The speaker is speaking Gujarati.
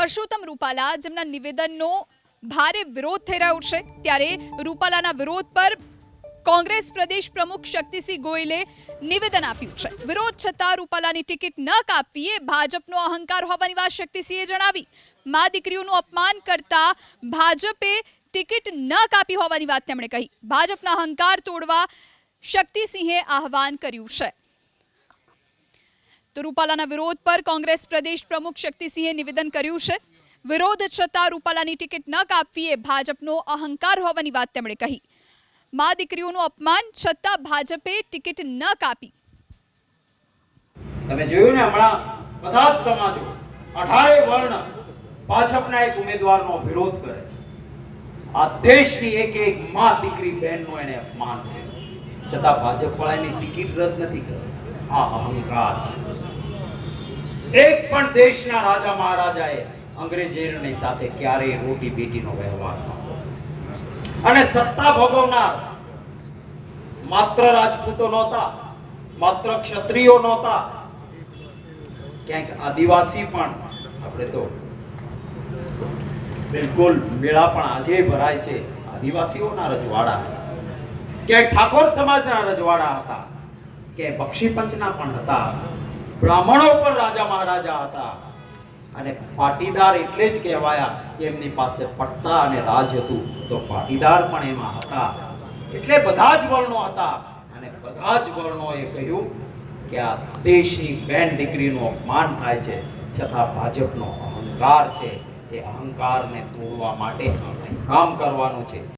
પરસોત્તમ રૂપાલા જેમના નિવેદનનો ભારે વિરોધ થઈ રહ્યો છે ત્યારે રૂપાલાના વિરોધ પર કોંગ્રેસ પ્રદેશ પ્રમુખ શક્તિસિંહ ગોયલે નિવેદન આપ્યું છે। વિરોધ છતાં રૂપાલાની ટિકિટ ન કાપવી એ ભાજપનો અહંકાર હોવાની વાત શક્તિસિંહે જણાવી। મા દીકરીઓનું અપમાન કરતા ભાજપે ટિકિટ ન કાપી હોવાની વાત તેમણે કહી। ભાજપના અહંકાર તોડવા શક્તિસિંહે આહવાન કર્યું છે। તો રૂપાલાના વિરોધ પર કોંગ્રેસ પ્રદેશ પ્રમુખ શક્તિસિંહે નિવેદન કર્યું છે। વિરોધ છતાં રૂપાલાની ટિકિટ ન કાપવી એ ભાજપનો અહંકાર હોવાની વાત તેમણે કહી। મા દીકરીઓનું અપમાન છતાં ભાજપે ટિકિટ ન કાપી। તમે જોયું ને હમણાં બધા જ સમાજો 18 વર્ણ ભાજપના એક ઉમેદવારનો વિરોધ કરે છે। આ દેશની એક મા દીકરી બહેનનો એને અપમાન કર્યું છતાં ભાજપ વાળાની ટિકિટ રદ નથી કરી। આ અહંકાર એક પણ દેશના રાજા મહારાજાએ અંગ્રેજોની સાથે ક્યારેય રોટી બેટીનો વ્યવહાર ન કર્યો અને સત્તા ભોગવનાર માત્ર રાજપૂતો નહોતા, માત્ર ક્ષત્રિયો નહોતા, ક્યાંક આદિવાસી પણ આપણે તો બિલકુલ મેળા પણ આજે ભરાય છે આદિવાસીઓના રજવાડા હતા, ક્યાંક ઠાકોર સમાજના રજવાડા હતા, ક્યાંક બક્ષી પંચના પણ હતા, બ્રાહ્મણો પણ રાજા મહારાજા હતા અને પાટીદાર એટલે જ કહેવાયા કે એમની પાસે પટ્ટા અને રાજ હતું તો પાટીદાર પણ એમાં હતા। એટલે બધા જ વર્ણો હતા અને બધા જ વર્ણોએ કહ્યું કે આ દેશની બેન દીકરીનું અપમાન થાય છે છતાં ભાજપનો અહંકાર છે, એ અહંકારને તોડવા માટે કામ કરવાનું છે।